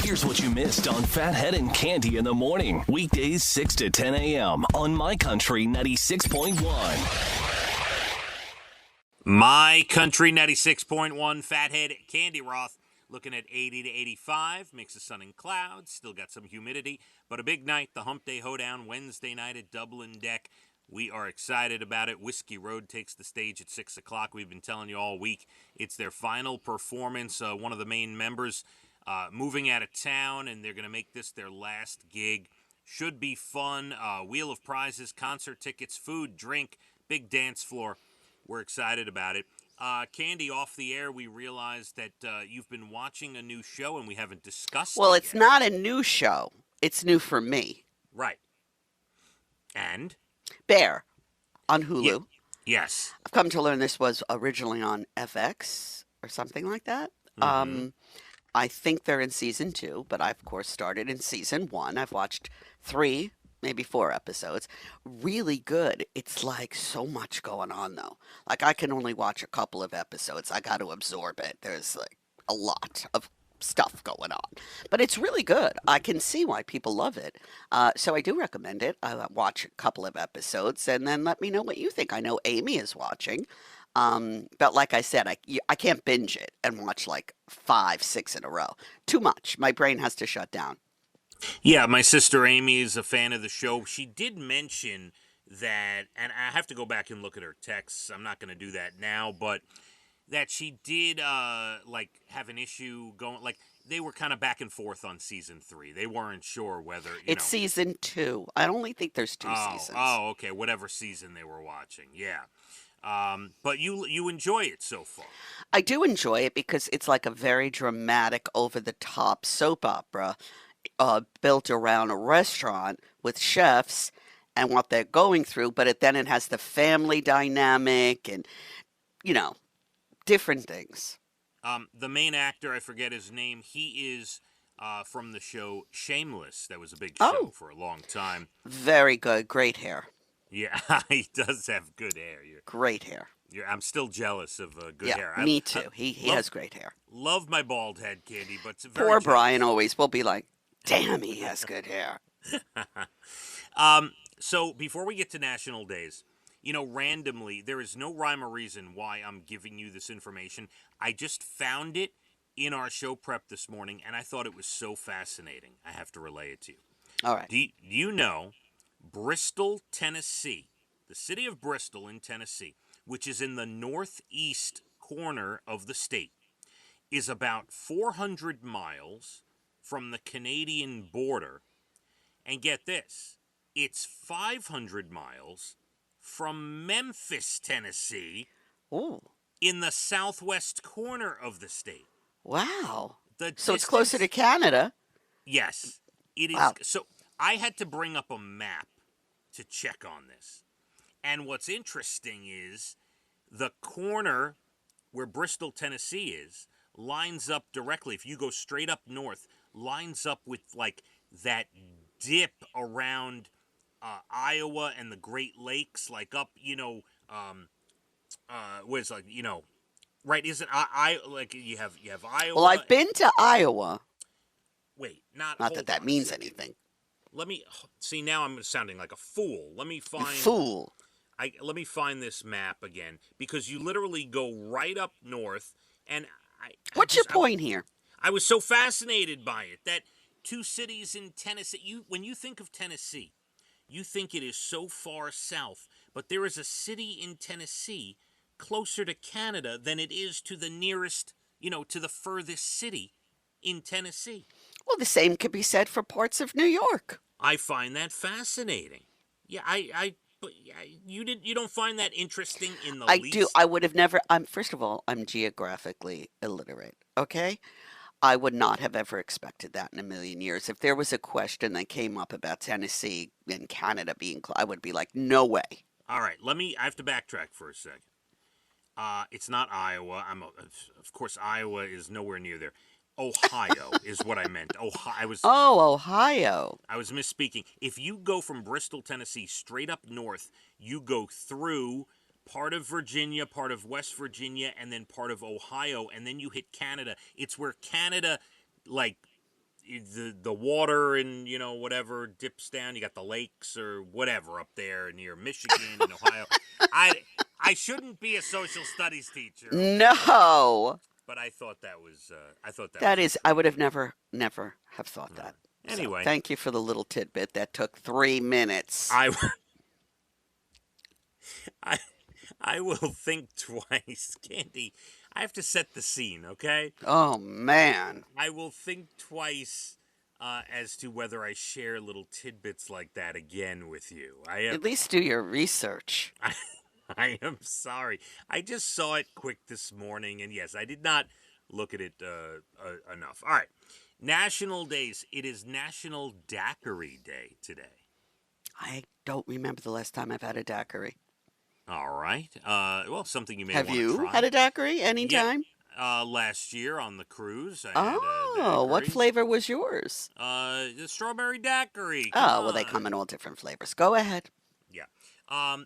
Here's what you missed on Phathead and Cande in the morning. Weekdays 6 to 10 a.m. on My Country 96.1. My Country 96.1, Phathead, Cande Roth, looking at 80 to 85, mix of sun and clouds, still got some humidity, but a big night, the Hump Day Hoedown, Wednesday night at Dublin Deck. We are excited about it. Whiskey Road takes the stage at 6 o'clock. We've been telling you all week. It's their final performance. One of the main members moving out of town, and they're going to make this their last gig. Should be fun. Wheel of prizes, concert tickets, food, drink, big dance floor. We're excited about it. Cande, off the air, we realized that you've been watching a new show, and we haven't discussed it Well, it's yet. not a new show. It's new for me. Right. And? Bear on Hulu. Yes. I've come to learn this was originally on FX or something like that. Mm-hmm. I think they're in season 2, but I, of course, started in season 1. I've watched 3, maybe 4 episodes. Really good. It's like so much going on, though. Like, I can only watch a couple of episodes. I got to absorb it. There's like a lot of stuff going on. But it's really good. I can see why people love it. So I do recommend it. I watch a couple of episodes and then let me know what you think. I know Amy is watching. But like I said, I can't binge it and watch like 5, 6 in a row. Too much. My brain has to shut down. Yeah, my sister Amy is a fan of the show. She did mention that, and I have to go back and look at her texts. I'm not going to do that now, but that she did like have an issue going. Like they were kind of back and forth on season 3. They weren't sure whether It's season 2. I only think there's 2 seasons. Oh, okay. Whatever season they were watching, yeah. But you enjoy it so far. I do enjoy it because it's like a very dramatic, over-the-top soap opera built around a restaurant with chefs and what they're going through. But then it has the family dynamic and, different things. The main actor, I forget his name, he is from the show Shameless. That was a big show for a long time. Very good. Great hair. Yeah, he does have good hair. Great hair. I'm still jealous of good hair. Me too. He has great hair. Love my bald head, Cande, but it's very Poor jealous. Brian always will be like, damn, he has good hair. So before we get to National Days, randomly, there is no rhyme or reason why I'm giving you this information. I just found it in our show prep this morning, and I thought it was so fascinating. I have to relay it to you. All right. Do you know Bristol, Tennessee, the city of Bristol in Tennessee, which is in the northeast corner of the state, is about 400 miles from the Canadian border. And get this, it's 500 miles from Memphis, Tennessee, Ooh. in the southwest corner of the state. Wow. So it's closer to Canada. Yes, it is. Wow. So I had to bring up a map to check on this. And what's interesting is the corner where Bristol, Tennessee is, lines up directly, if you go straight up north, lines up with like that dip around Iowa and the Great Lakes, like up, where's like, right? Isn't I like you have Iowa? Well, I've been to Iowa. Wait, not that means anything. Let me see. Now I'm sounding like a fool. Let me find Fool. Let me find this map again because you literally go right up north, and What's your point here? I was so fascinated by it that 2 cities in Tennessee. When you think of Tennessee, you think it is so far south, but there is a city in Tennessee closer to Canada than it is to the nearest, to the furthest city in Tennessee. Well, the same could be said for parts of New York. I find that fascinating. Yeah, but you don't find that interesting in the least? I do. I would have never. First of all, I'm geographically illiterate. Okay, I would not have ever expected that in a million years. If there was a question that came up about Tennessee and Canada being, I would be like, no way. All right, I have to backtrack for a second. It's not Iowa. Of course, Iowa is nowhere near there. Ohio is what I meant. Ohio. I was misspeaking. If you go from Bristol, Tennessee, straight up north, you go through part of Virginia, part of West Virginia, and then part of Ohio, and then you hit Canada. It's where Canada, the water and whatever dips down. You got the lakes or whatever up there near Michigan and Ohio. I shouldn't be a social studies teacher. Okay? No. But I thought that was That is, I would have interesting. never have thought that. So Anyway, thank you for the little tidbit. That took 3 minutes. I I I will think twice, Candy. I have to set the scene, okay? Oh, man. I will think twice as to whether I share little tidbits like that again with you. At least do your research. I am sorry. I just saw it quick this morning, and yes, I did not look at it enough. All right. National days. It is National Daiquiri Day today. I don't remember the last time I've had a daiquiri. All right. Well, something you may Have want to you try. had a daiquiri anytime? Last year on the cruise, I had a Oh, what daiquiri. flavor was yours? The strawberry daiquiri. Oh, well, they Come come on. in all different flavors. Go ahead. Yeah.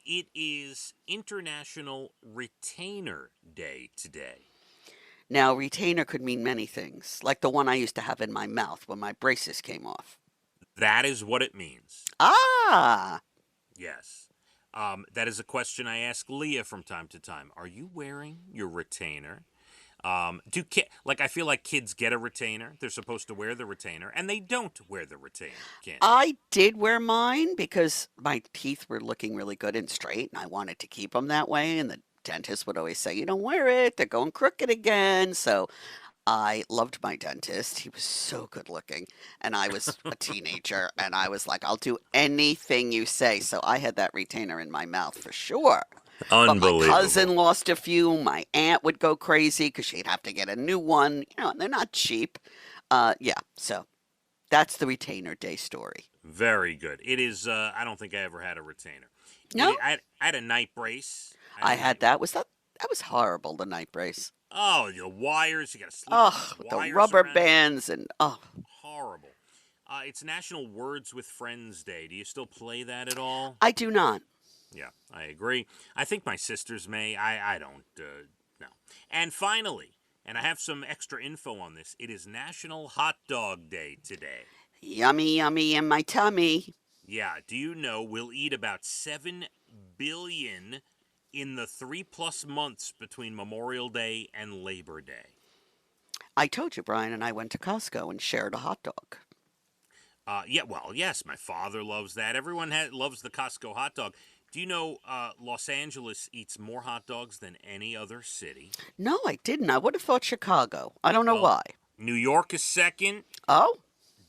It is International Retainer Day today. Now, retainer could mean many things, like the one I used to have in my mouth when my braces came off. That is what it means. Ah, Yes. That is a question I ask Leah from time to time. Are you wearing your retainer? I feel like kids get a retainer. They're supposed to wear the retainer, and they don't wear the retainer. Candy. I did wear mine because my teeth were looking really good and straight, and I wanted to keep them that way. And the dentist would always say, "You don't wear it; they're going crooked again." So I loved my dentist. He was so good looking. And I was a teenager and I was like, I'll do anything you say. So I had that retainer in my mouth for sure. But my cousin Unbelievable. lost a few. My aunt would go crazy because she'd have to get a new one. And they're not cheap. Yeah, so that's the retainer day story. Very good. It is. I don't think I ever had a retainer. No, I had a night brace. I had that. That was horrible, the night brace. Oh, the wires. You got to sleep Oh, with the wires rubber around your neck. bands and oh, Horrible. It's National Words with Friends Day. Do you still play that at all? I do not. Yeah, I agree. I think my sisters may. I don't. No. And finally, and I have some extra info on this. It is National Hot Dog Day today. Yummy, yummy in my tummy. Yeah. Do you know we'll eat about 7 billion in the 3+ months between Memorial Day and Labor Day? I told you, Brian and I went to Costco and shared a hot dog. Yeah. Well, yes. My father loves that. Everyone loves the Costco hot dog. Do you know Los Angeles eats more hot dogs than any other city? No, I didn't. I would have thought Chicago. I don't know Well, why. New York is second. Oh,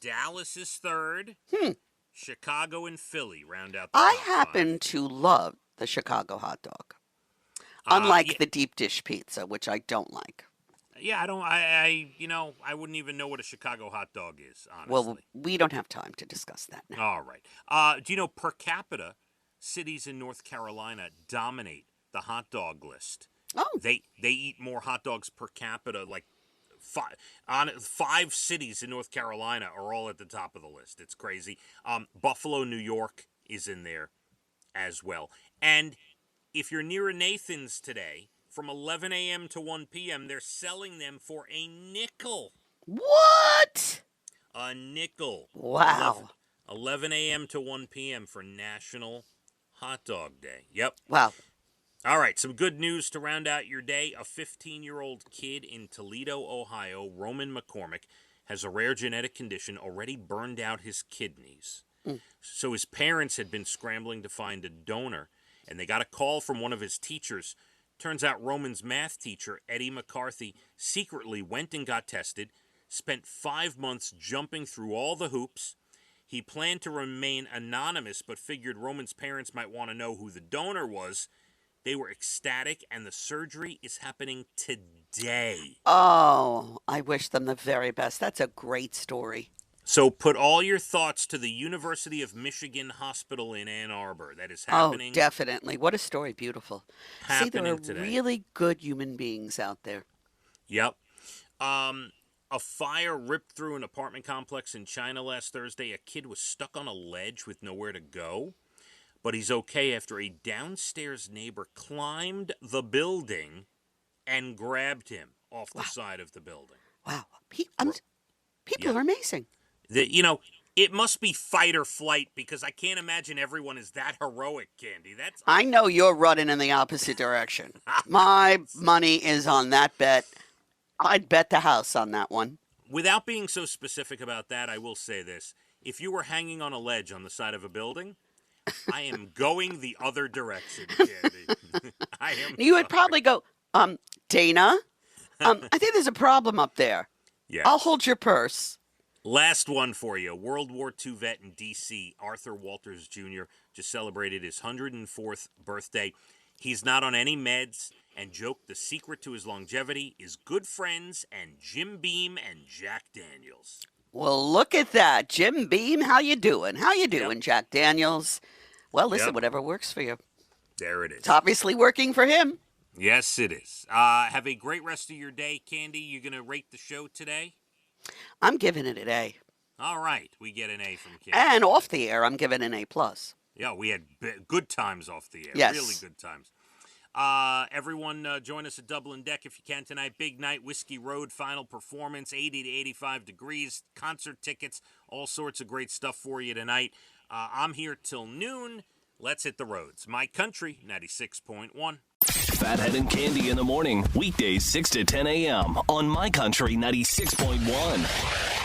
Dallas is third. hmm. Chicago and Philly round out the I top happen five. to love the Chicago hot dog, Yeah, unlike the deep dish pizza, which I don't like. yeah. I don't. I wouldn't even know what a Chicago hot dog is, Well, honestly. we don't have time to discuss that now. All right. Do you know per capita, cities in North Carolina dominate the hot dog list? Oh, They eat more hot dogs per capita, like five cities in North Carolina are all at the top of the list. It's crazy. Buffalo, New York is in there as well. And if you're near a Nathan's today, from 11 a.m. to 1 p.m., they're selling them for a nickel. what? A nickel. Wow. 11 a.m. to 1 p.m. for National Hot Dog Day. Yep. Wow. All right, some good news to round out your day. A 15-year-old kid in Toledo, Ohio, Roman McCormick, has a rare genetic condition, already burned out his kidneys. Mm. So his parents had been scrambling to find a donor, and they got a call from one of his teachers. Turns out Roman's math teacher, Eddie McCarthy, secretly went and got tested, spent 5 months jumping through all the hoops. He planned to remain anonymous, but figured Roman's parents might want to know who the donor was. They were ecstatic, and the surgery is happening today. Oh, I wish them the very best. That's a great story. So put all your thoughts to the University of Michigan Hospital in Ann Arbor. That is Oh, happening definitely. What a story. Beautiful. See, there are today. really good human beings out there. Yep. A fire ripped through an apartment complex in China last Thursday. A kid was stuck on a ledge with nowhere to go. But he's okay after a downstairs neighbor climbed the building and grabbed him off the Wow. side of the building. Wow. Yeah. People are amazing. It must be fight or flight because I can't imagine everyone is that heroic, Candy. That's I know you're running in the opposite direction. My money is on that bet. I'd bet the house on that one. Without being so specific about that, I will say this. If you were hanging on a ledge on the side of a building, I am going the other direction, Candy. I am. You would probably go, Dana, I think there's a problem up there. Yes. I'll hold your purse. Last one for you. World War II vet in D.C., Arthur Walters Jr., just celebrated his 104th birthday. He's not on any meds and joked the secret to his longevity is good friends and Jim Beam and Jack Daniels. Well, look at that. Jim Beam, how you doing? How you doing, Yep. Jack Daniels? Well, listen, Yep. whatever works for you. There it is. It's obviously working for him. Yes, it is. Have a great rest of your day, Candy. You going to rate the show today? I'm giving it an A. All right. We get an A from Candy. And off the air, I'm giving an A+. Yeah, we had good times off the air. Yes. Really good times. Everyone, join us at Dublin Deck if you can tonight. Big night, Whiskey Road, final performance, 80 to 85 degrees, concert tickets, all sorts of great stuff for you tonight. I'm here till noon. Let's hit the roads. My Country, 96.1. Phathead and Candy in the morning, weekdays 6 to 10 a.m. on My Country 96.1.